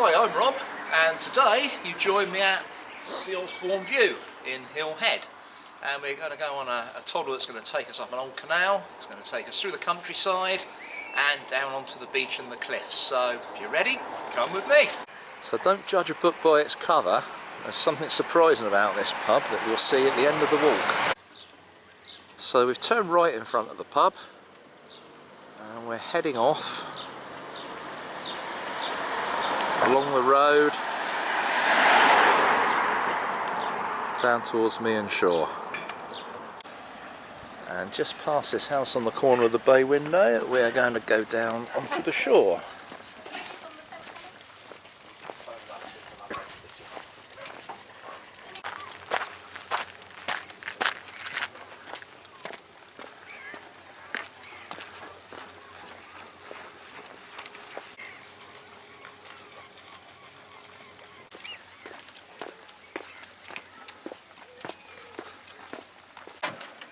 Hi, I'm Rob, and today you join me at the Osborne View in Hillhead, and we're going to go on a toddler that's going to take us up an old canal. It's going to take us through the countryside and down onto the beach and the cliffs. So if you're ready, come with me. So don't judge a book by its cover. There's something surprising about this pub that you'll see at the end of the walk. So we've turned right in front of the pub and we're heading off along the road down towards Meon shore, and just past this house on the corner of the bay window we are going to go down onto the shore.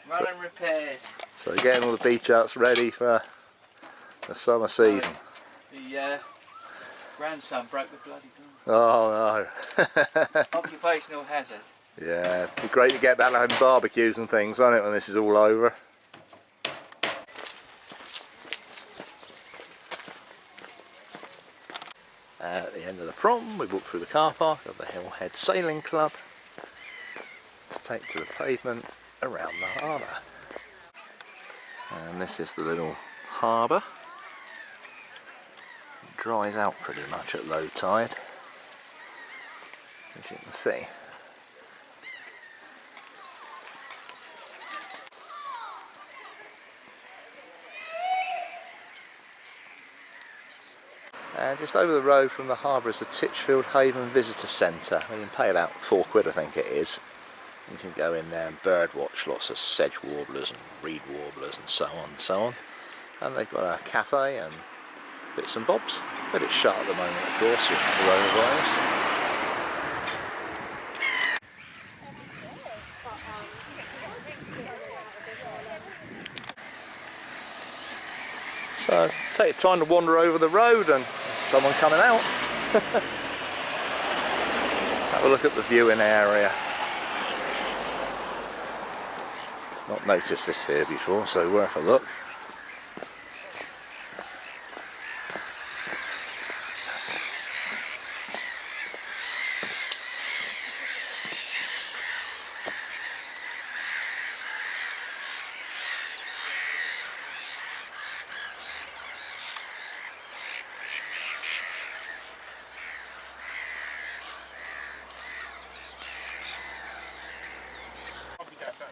Running repairs. So we're getting all the beach huts ready for the summer season. The grandson broke the bloody door. Oh no. Occupational hazard. Yeah, it'd be great to get back having barbecues and things, won't it, when this is all over. At the end of the prom, we walk through the car park of the Hillhead Sailing Club to take to the pavement around the harbour. And this is the little harbour. It dries out pretty much at low tide, as you can see. And just over the road from the harbour is the Titchfield Haven Visitor Centre. You can pay about £4, I think it is. You can go in there and bird watch lots of sedge warblers and reed warblers and so on and so on. And they've got a cafe and bits and bobs, but it's shut at the moment, of course, with coronavirus. So take time to wander over the road and there's someone coming out. Have a look at the viewing area. Not noticed this here before, so worth a look.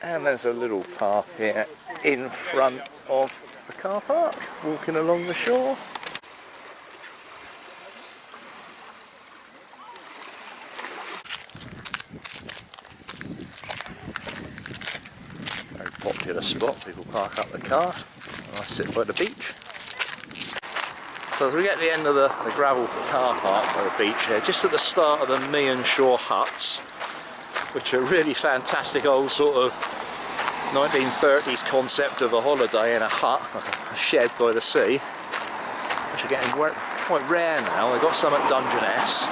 And there's a little path here in front of the car park, walking along the shore. Very popular spot, people park up the car and I sit by the beach. So as we get to the end of the gravel car park by the beach here, just at the start of the Meon shore huts, which are really fantastic old sort of 1930s concept of a holiday in a hut, a shed by the sea, which are getting quite rare now. They've got some at Dungeness.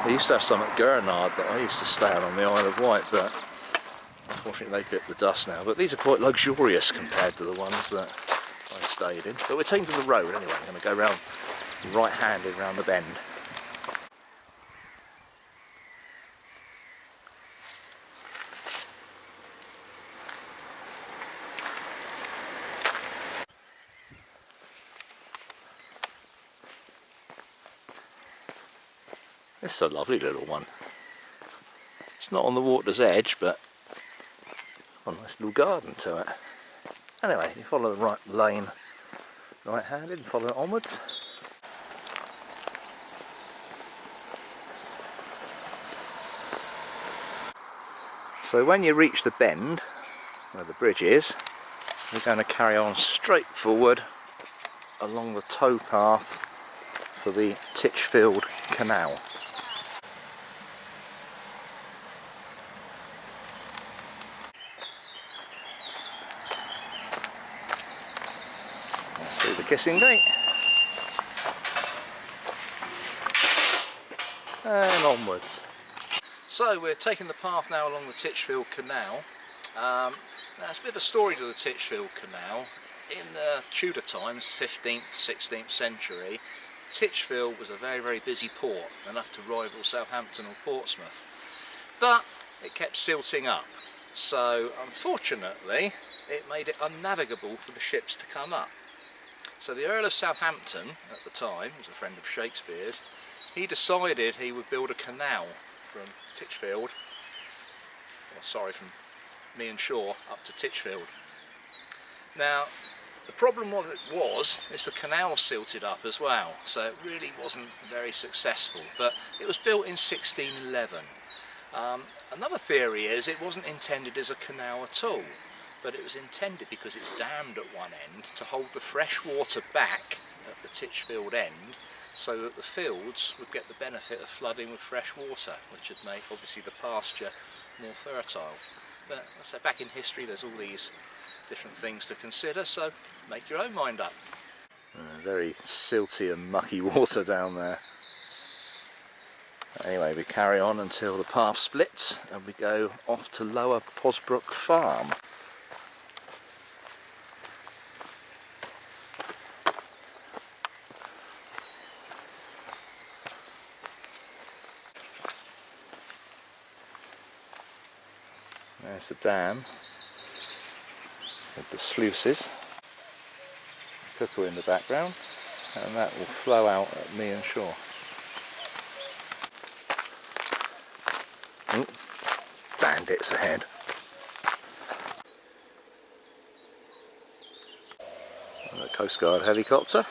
They used to have some at Gurnard that I used to stay on the Isle of Wight, but unfortunately they bit the dust now. But these are quite luxurious compared to the ones that I stayed in. But we're taking to the road anyway. I'm going to go round right-handed round the bend. This is a lovely little one. It's not on the water's edge, but it's got a nice little garden to it. Anyway, you follow the right lane, right-handed, and follow it onwards. So when you reach the bend, where the bridge is, we're going to carry on straight forward along the towpath for the Titchfield Canal. Through the kissing gate. and onwards. So we're taking the path now along the Titchfield Canal. Now it's a bit of a story to the Titchfield Canal. In the Tudor times, 15th, 16th century, Titchfield was a very, very busy port, enough to rival Southampton or Portsmouth. But it kept silting up, so unfortunately it made it unnavigable for the ships to come up. So the Earl of Southampton, at the time, was a friend of Shakespeare's, he decided he would build a canal from Titchfield, from Meon Shore up to Titchfield. Now, the problem with it was the canal silted up as well, so it really wasn't very successful, but it was built in 1611. Another theory is it wasn't intended as a canal at all, but it was intended because it's dammed at one end to hold the fresh water back at the Titchfield end, so that the fields would get the benefit of flooding with fresh water, which would make obviously the pasture more fertile. But I say, back in history there's all these different things to consider, so make your own mind up. Very silty and mucky water down there. Anyway, we carry on until the path splits and we go off to Lower Posbrook Farm. There's the dam with the sluices, cuckoo in the background, and that will flow out at Meon Shore. Ooh, bandits ahead. And the Coast Guard helicopter,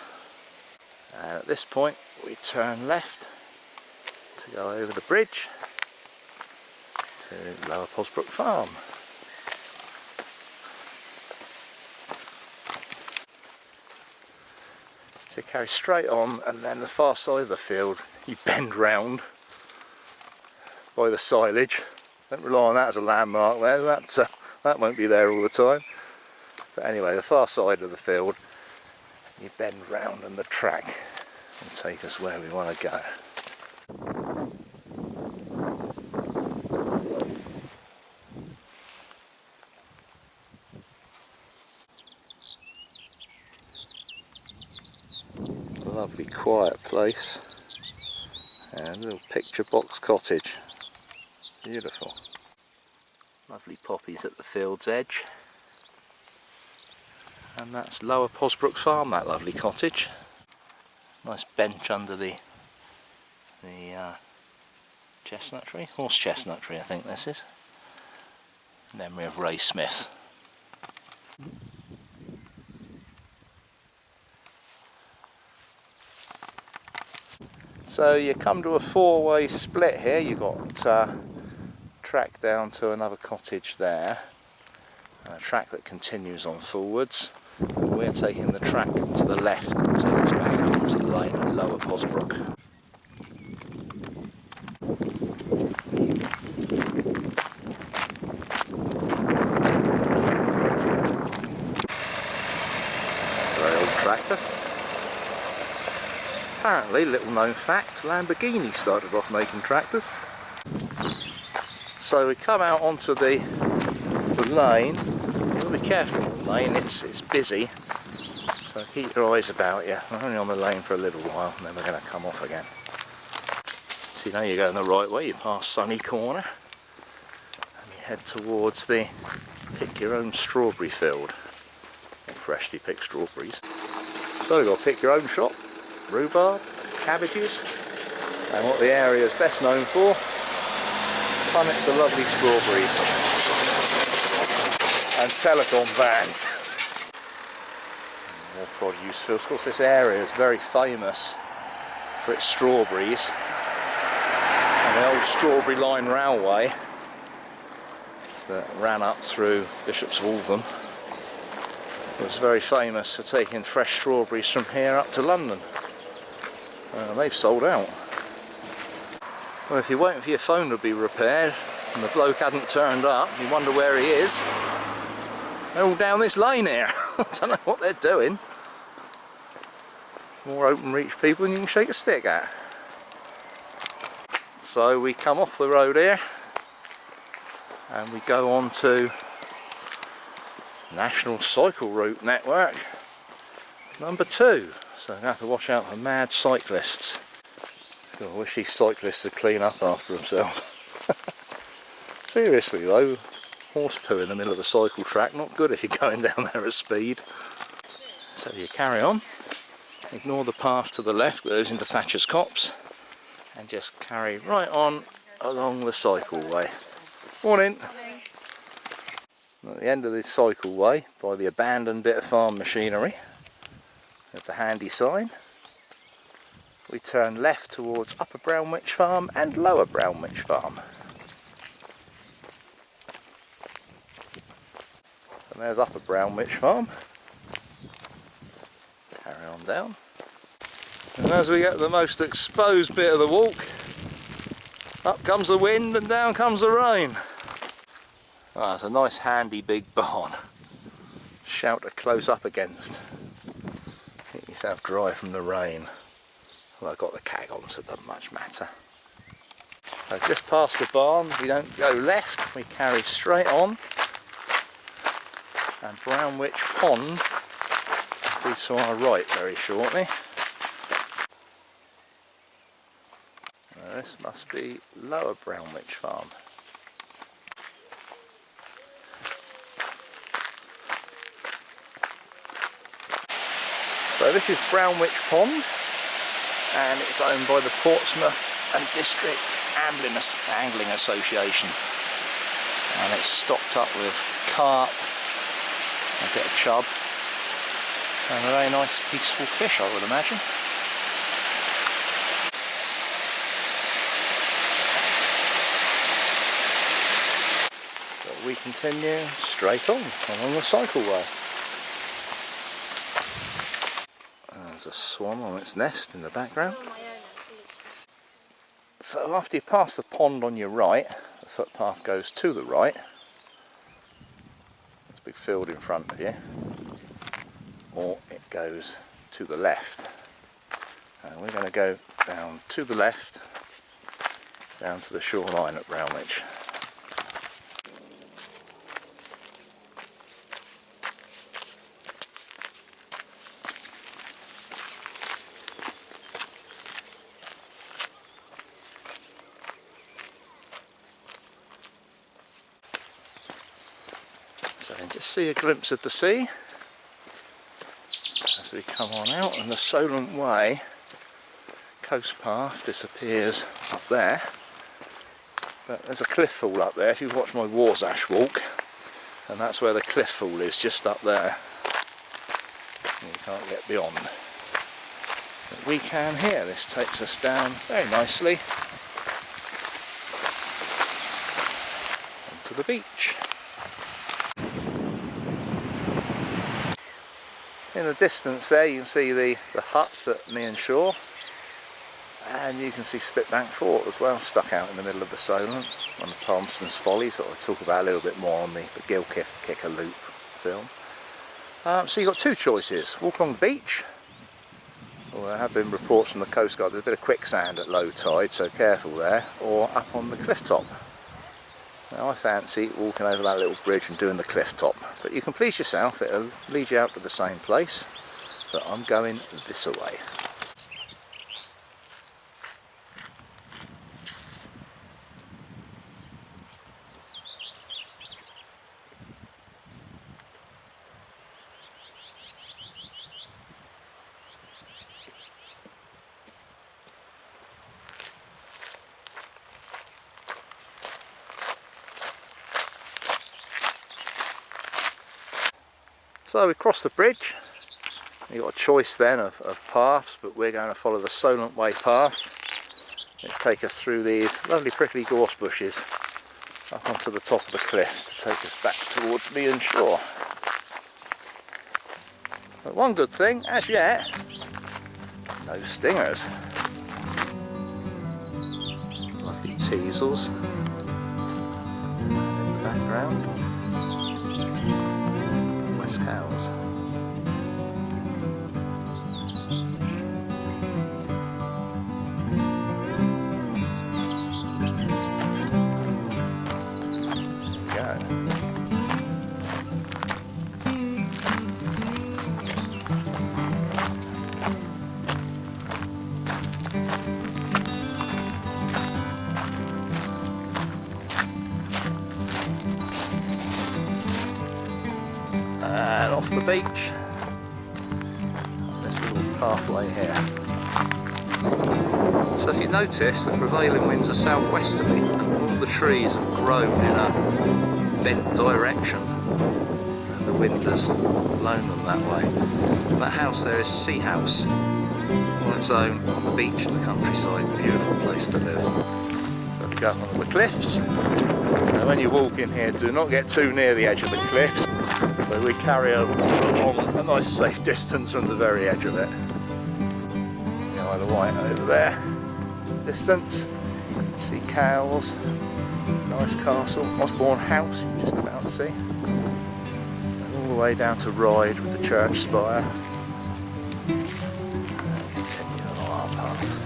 and at this point we turn left to go over the bridge to Lower Posbrook Farm. So you carry straight on, and then the far side of the field you bend round by the silage. Don't rely on that as a landmark there, that won't be there all the time. But anyway, the far side of the field you bend round and the track will take us where we want to go. Lovely quiet place, and a little picture box cottage. Beautiful. Lovely poppies at the field's edge, and that's Lower Posbrook Farm, that lovely cottage. Nice bench under the chestnut tree, horse chestnut tree I think this is. Memory of Ray Smith. So you come to a four-way split here. You've got track down to another cottage there, and a track that continues on forwards. And we're taking the track to the left and take us back onto the lane at Lower Posbrook. Very old tractor. Apparently, little known fact, Lamborghini started off making tractors. So we come out onto the lane. You've got to be careful on the lane, it's busy. So keep your eyes about you. We're only on the lane for a little while and then we're going to come off again. So you know you're going the right way, you pass Sunny Corner and you head towards the pick your own strawberry field. Or freshly picked strawberries. So we've got to pick your own shop. Rhubarb, cabbages, and what the area is best known for, punnets of lovely strawberries and telecom vans. More produce fields. Of course, this area is very famous for its strawberries, and the old Strawberry Line Railway that ran up through Bishop's Waltham was very famous for taking fresh strawberries from here up to London. They've sold out. Well, if you're waiting for your phone to be repaired and the bloke hadn't turned up, you wonder where he is. They're all down this lane here. I don't know what they're doing. More open reach people than you can shake a stick at. So we come off the road here and we go on to National Cycle Route Network number 2. So I have to watch out for mad cyclists. I wish these cyclists would clean up after themselves. Seriously though, horse poo in the middle of a cycle track, not good if you're going down there at speed. So you carry on, ignore the path to the left that goes into Thatcher's Copse, and just carry right on along the cycleway. Morning! At the end of this cycleway, by the abandoned bit of farm machinery, at the handy sign, we turn left towards Upper Brownwich Farm and Lower Brownwich Farm. And there's Upper Brownwich Farm. Carry on down. And as we get to the most exposed bit of the walk, up comes the wind and down comes the rain. Ah, it's a nice handy big barn. Shelter close up against. Keep yourself dry from the rain. Well, I've got the cag on, so it doesn't much matter. So just past the barn, we don't go left, we carry straight on. And Brownwich Pond will be to our right very shortly. Now, this must be Lower Brownwich Farm. So this is Brownwich Pond, and it's owned by the Portsmouth and District Angling Association, and it's stocked up with carp, a bit of chub, and a very nice peaceful fish, I would imagine. But we continue straight on along the cycleway. There's a swan on its nest in the background. So after you pass the pond on your right, the footpath goes to the right. There's a big field in front of you. Or it goes to the left. And we're going to go down to the left, down to the shoreline at Brownwich. So just see a glimpse of the sea as we come on out, and the Solent Way coast path disappears up there. But there's a cliff fall up there. If you've watched my Warsash walk, and that's where the cliff fall is, just up there. You can't get beyond. But we can here. This takes us down very nicely onto the beach. In the distance there you can see the huts at Meon, and you can see Spitbank Fort as well, stuck out in the middle of the Solent, one of Palmerston's Follies that I'll talk about a little bit more on the Gill Kicker Loop film. So you've got two choices: walk along the beach, or there have been reports from the Coast Guard there's a bit of quicksand at low tide, so careful there, or up on the cliff top. Now I fancy walking over that little bridge and doing the cliff top, but you can please yourself, it'll lead you out to the same place, but I'm going this way. So we cross the bridge. You've got a choice then of paths, but we're going to follow the Solent Way path. It'll take us through these lovely prickly gorse bushes up onto the top of the cliff to take us back towards Meon Shore. But one good thing, as yet, no stingers. Lovely teasels in the background. West cows. the beach. This little pathway here. So if you notice, the prevailing winds are southwesterly and all the trees have grown in a bent direction. And the wind has blown them that way. And that house there is Sea House, on its own, on the beach in the countryside. Beautiful place to live. So we go up on the cliffs. Now when you walk in here, do not get too near the edge of the cliffs. So we carry along a nice safe distance from the very edge of it. The Isle of Wight over there. Distance. You see cows. Nice castle. Osborne House, you can just about see. And all the way down to Ryde with the church spire. And continue along our path.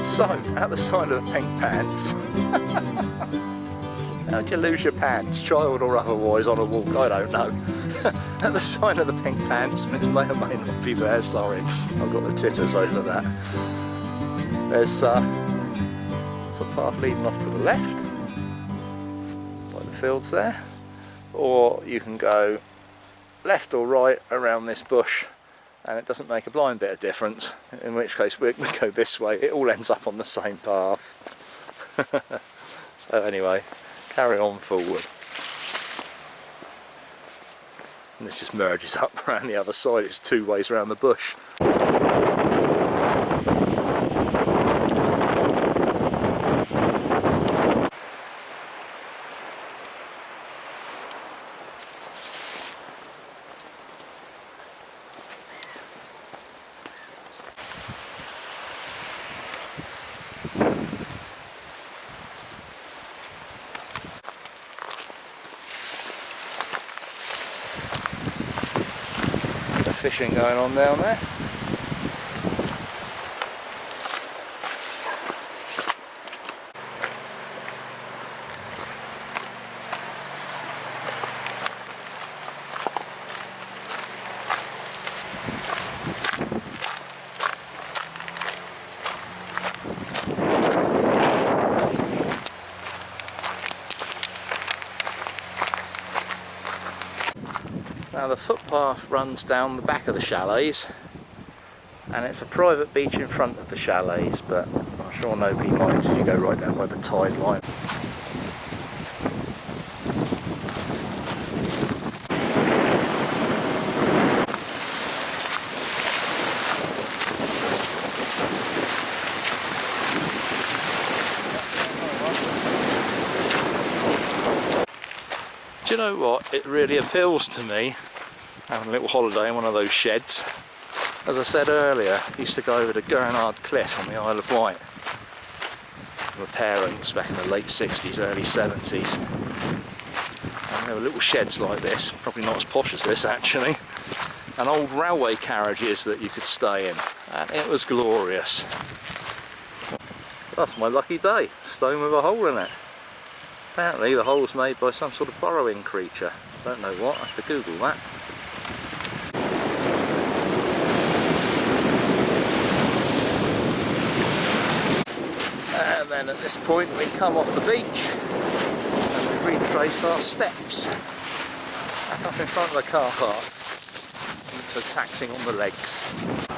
So, at the side of the pink pants. How'd you lose your pants, child or otherwise, on a walk? I don't know. At the sign of the pink pants, which may or may not be there, sorry. I've got the titters over that. There's a footpath leading off to the left, by the fields there. Or you can go left or right around this bush, and it doesn't make a blind bit of difference, in which case we go this way, it all ends up on the same path. So anyway, carry on forward. And this just merges up around the other side, it's two ways around the bush. Fishing going on down there. Now the footpath runs down the back of the chalets, and it's a private beach in front of the chalets, but I'm sure nobody minds if you go right down by the tide line. Do you know what? It really appeals to me having a little holiday in one of those sheds. As I said earlier, I used to go over to Gurnard Cliff on the Isle of Wight with my parents back in the late 60s, early 70s. And there were little sheds like this, probably not as posh as this actually, and old railway carriages that you could stay in, and it was glorious. That's my lucky day, stone with a hole in it. Apparently the hole's made by some sort of burrowing creature. Don't know what, I have to Google that. And then at this point we come off the beach and we retrace our steps back up in front of the car park. It's so taxing on the legs.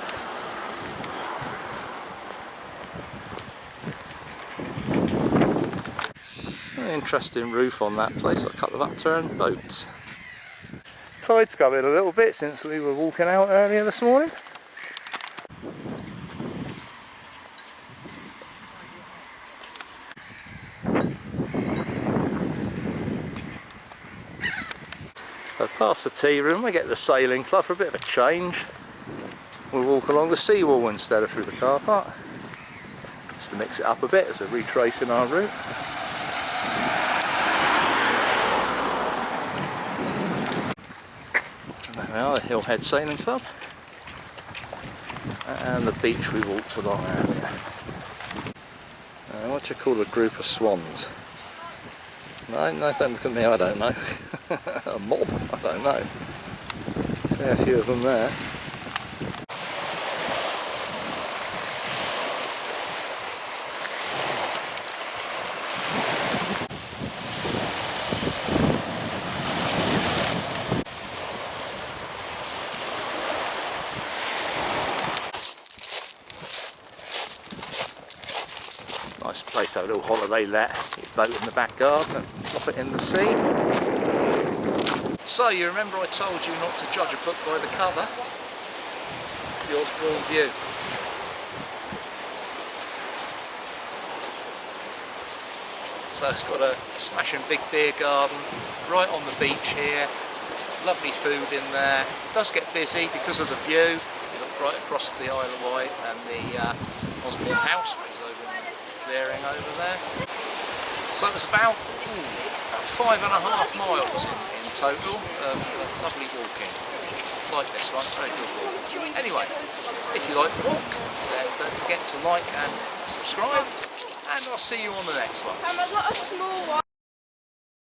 Interesting roof on that place, a couple of upturned boats. Tide's come in a little bit since we were walking out earlier this morning. So past the tea room we get the sailing club for a bit of a change. we'll walk along the seawall instead of through the car park. Just to mix it up a bit as we're retracing our route. There we are, the Hillhead Sailing Club. And the beach we walked along earlier. What do you call a group of swans? No, don't look at me, I don't know. A mob? I don't know. See a few of them there. Nice place to have a little holiday let. Get your boat in the back garden and drop it in the sea. So you remember I told you not to judge a book by the cover? The Osborne View. So it's got a smashing big beer garden right on the beach here. Lovely food in there. It does get busy because of the view. You look right across the Isle of Wight and the Osborne House, which is over in the clearing over there. So it was about 5.5 miles in total of lovely walking. Like this one, very good walk. Anyway, if you like the walk, then don't forget to like and subscribe, and I'll see you on the next one.